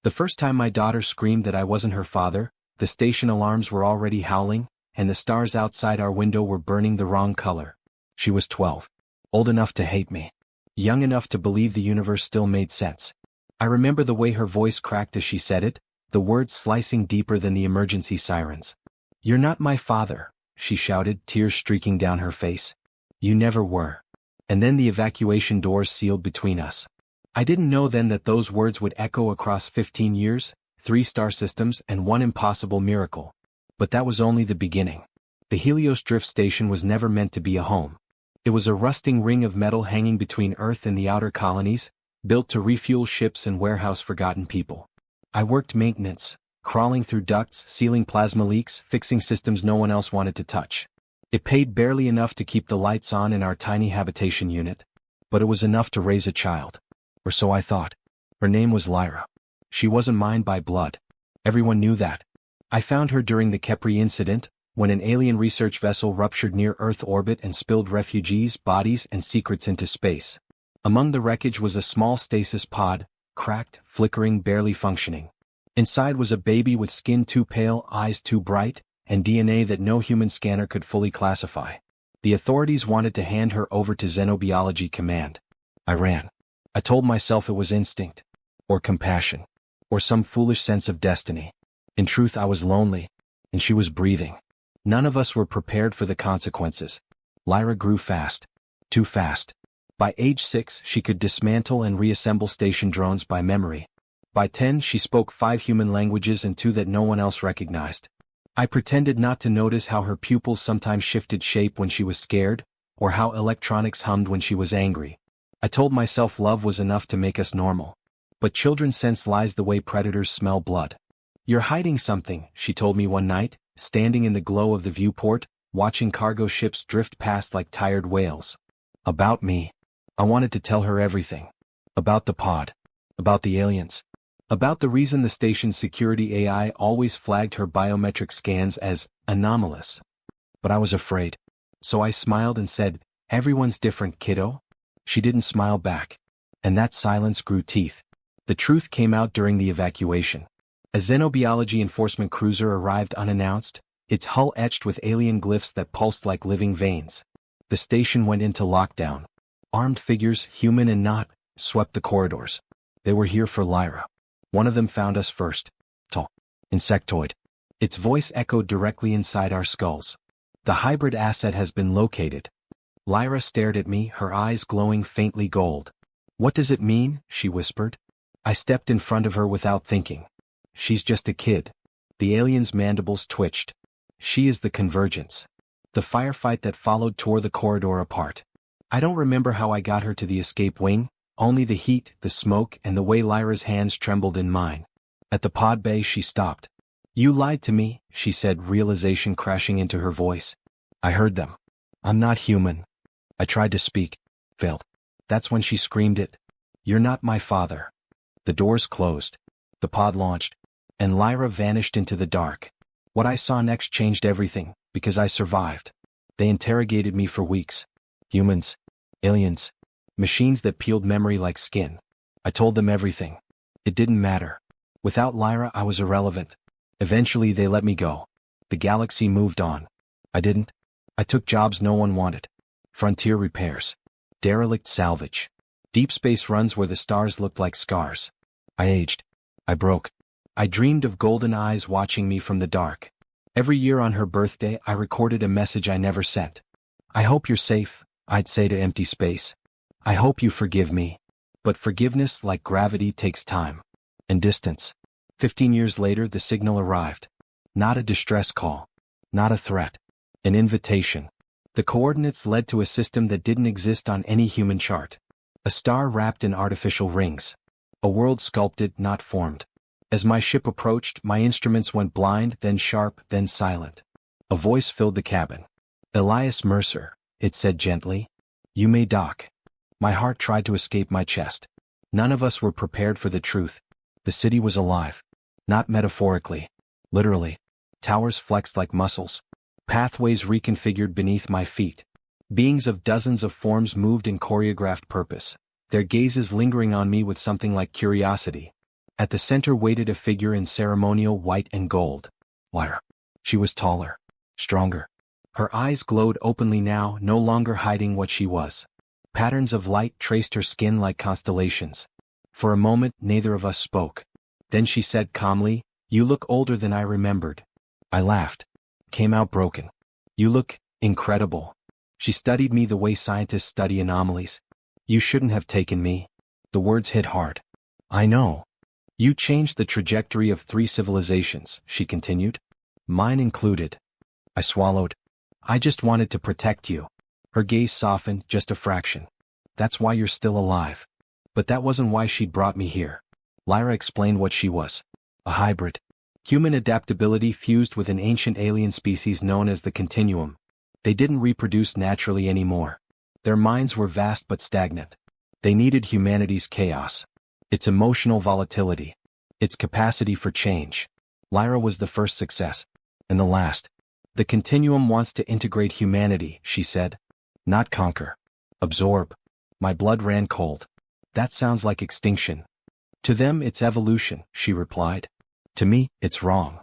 The first time my daughter screamed that I wasn't her father, the station alarms were already howling, and the stars outside our window were burning the wrong color. She was 12. Old enough to hate me. Young enough to believe the universe still made sense. I remember the way her voice cracked as she said it, the words slicing deeper than the emergency sirens. "You're not my father," she shouted, tears streaking down her face. "You never were." And then the evacuation doors sealed between us. I didn't know then that those words would echo across 15 years, 3 star systems, and one impossible miracle. But that was only the beginning. The Helios Drift Station was never meant to be a home. It was a rusting ring of metal hanging between Earth and the outer colonies, built to refuel ships and warehouse forgotten people. I worked maintenance, crawling through ducts, sealing plasma leaks, fixing systems no one else wanted to touch. It paid barely enough to keep the lights on in our tiny habitation unit, but it was enough to raise a child. Or so I thought. Her name was Lyra. She wasn't mine by blood. Everyone knew that. I found her during the Kepri incident, when an alien research vessel ruptured near Earth orbit and spilled refugees, bodies, and secrets into space. Among the wreckage was a small stasis pod, cracked, flickering, barely functioning. Inside was a baby with skin too pale, eyes too bright, and DNA that no human scanner could fully classify. The authorities wanted to hand her over to Xenobiology Command. I ran. I told myself it was instinct, or compassion, or some foolish sense of destiny. In truth, I was lonely, and she was breathing. None of us were prepared for the consequences. Lyra grew fast. Too fast. By age 6, she could dismantle and reassemble station drones by memory. By 10, she spoke 5 human languages and 2 that no one else recognized. I pretended not to notice how her pupils sometimes shifted shape when she was scared, or how electronics hummed when she was angry. I told myself love was enough to make us normal. But children sense lies the way predators smell blood. "You're hiding something," she told me one night, standing in the glow of the viewport, watching cargo ships drift past like tired whales. About me. I wanted to tell her everything. About the pod. About the aliens. About the reason the station's security AI always flagged her biometric scans as anomalous. But I was afraid. So I smiled and said, "Everyone's different, kiddo." She didn't smile back. And that silence grew teeth. The truth came out during the evacuation. A xenobiology enforcement cruiser arrived unannounced, its hull etched with alien glyphs that pulsed like living veins. The station went into lockdown. Armed figures, human and not, swept the corridors. They were here for Lyra. One of them found us first. Tall. Insectoid. Its voice echoed directly inside our skulls. "The hybrid asset has been located." Lyra stared at me, her eyes glowing faintly gold. "What does it mean?" she whispered. I stepped in front of her without thinking. "She's just a kid." The alien's mandibles twitched. "She is the convergence." The firefight that followed tore the corridor apart. I don't remember how I got her to the escape wing, only the heat, the smoke, and the way Lyra's hands trembled in mine. At the pod bay she stopped. "You lied to me," she said, realization crashing into her voice. "I heard them. I'm not human." I tried to speak. Failed. That's when she screamed it. "You're not my father." The doors closed. The pod launched. And Lyra vanished into the dark. What I saw next changed everything, because I survived. They interrogated me for weeks. Humans. Aliens. Machines that peeled memory like skin. I told them everything. It didn't matter. Without Lyra, I was irrelevant. Eventually, they let me go. The galaxy moved on. I didn't. I took jobs no one wanted. Frontier repairs. Derelict salvage. Deep space runs where the stars looked like scars. I aged. I broke. I dreamed of golden eyes watching me from the dark. Every year on her birthday, I recorded a message I never sent. "I hope you're safe," I'd say to empty space. "I hope you forgive me." But forgiveness, like gravity, takes time. And distance. 15 years later, the signal arrived. Not a distress call. Not a threat. An invitation. The coordinates led to a system that didn't exist on any human chart. A star wrapped in artificial rings. A world sculpted, not formed. As my ship approached, my instruments went blind, then sharp, then silent. A voice filled the cabin. "Elias Mercer," it said gently. "You may dock." My heart tried to escape my chest. None of us were prepared for the truth. The city was alive. Not metaphorically. Literally. Towers flexed like muscles. Pathways reconfigured beneath my feet. Beings of dozens of forms moved in choreographed purpose, their gazes lingering on me with something like curiosity. At the center waited a figure in ceremonial white and gold. Lyra. She was taller, stronger. Her eyes glowed openly now, no longer hiding what she was. Patterns of light traced her skin like constellations. For a moment, neither of us spoke. Then she said calmly, "You look older than I remembered." I laughed. Came out broken. "You look incredible." She studied me the way scientists study anomalies. "You shouldn't have taken me." The words hit hard. "I know. You changed the trajectory of 3 civilizations," she continued. "Mine included." I swallowed. "I just wanted to protect you." Her gaze softened, just a fraction. "That's why you're still alive." But that wasn't why she'd brought me here. Lyra explained what she was. A hybrid. Human adaptability fused with an ancient alien species known as the Continuum. They didn't reproduce naturally anymore. Their minds were vast but stagnant. They needed humanity's chaos. Its emotional volatility. Its capacity for change. Lyra was the first success. And the last. The Continuum wants to integrate humanity, she said. Not conquer. Absorb. My blood ran cold. That sounds like extinction. To them it's evolution, she replied. To me, it's wrong.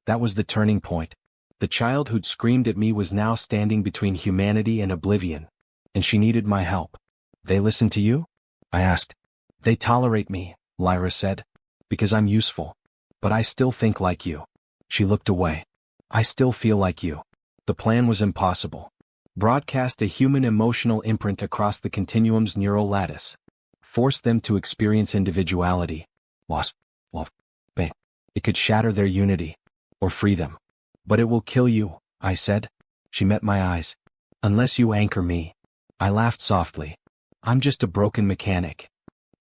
That was the turning point. The child who'd screamed at me was now standing between humanity and oblivion. And she needed my help. They listen to you? I asked. They tolerate me, Lyra said. Because I'm useful. But I still think like you. She looked away. I still feel like you. The plan was impossible. Broadcast a human emotional imprint across the Continuum's neural lattice. Force them to experience individuality. Loss. Love. Pain. It could shatter their unity. Or free them. But it will kill you, I said. She met my eyes. Unless you anchor me. I laughed softly. I'm just a broken mechanic.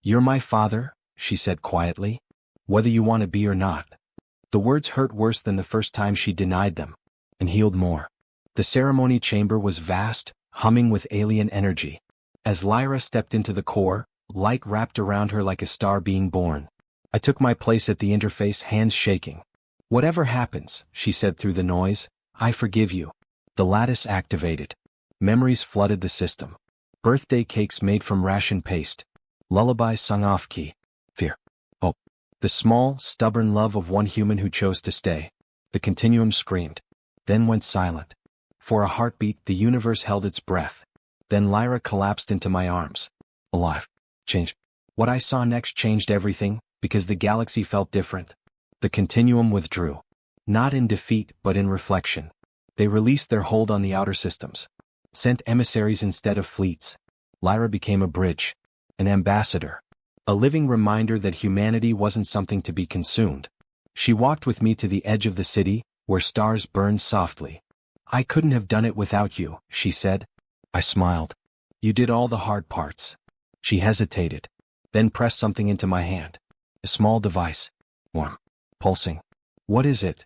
You're my father, she said quietly. Whether you want to be or not. The words hurt worse than the first time she denied them. And healed more. The ceremony chamber was vast, humming with alien energy. As Lyra stepped into the core, light wrapped around her like a star being born. I took my place at the interface, hands shaking. Whatever happens, she said through the noise, I forgive you. The lattice activated. Memories flooded the system. Birthday cakes made from ration paste. Lullabies sung off-key. Fear. Hope. The small, stubborn love of one human who chose to stay. The Continuum screamed. Then went silent. For a heartbeat, the universe held its breath. Then Lyra collapsed into my arms. Alive. Changed. What I saw next changed everything, because the galaxy felt different. The Continuum withdrew. Not in defeat, but in reflection. They released their hold on the outer systems. Sent emissaries instead of fleets. Lyra became a bridge. An ambassador. A living reminder that humanity wasn't something to be consumed. She walked with me to the edge of the city, where stars burned softly. I couldn't have done it without you, she said. I smiled. You did all the hard parts. She hesitated. Then pressed something into my hand. A small device. Warm. Pulsing. What is it?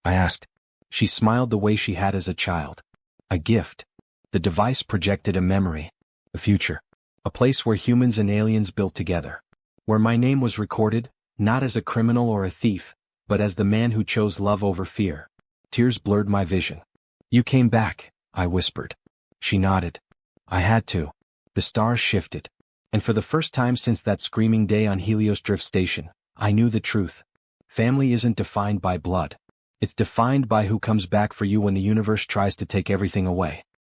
I asked. She smiled the way she had as a child. A gift. The device projected a memory. A future. A place where humans and aliens built together. Where my name was recorded, not as a criminal or a thief, but as the man who chose love over fear. Tears blurred my vision. You came back, I whispered. She nodded. I had to. The stars shifted. And for the first time since that screaming day on Helios Drift Station, I knew the truth. Family isn't defined by blood. It's defined by who comes back for you when the universe tries to take everything away.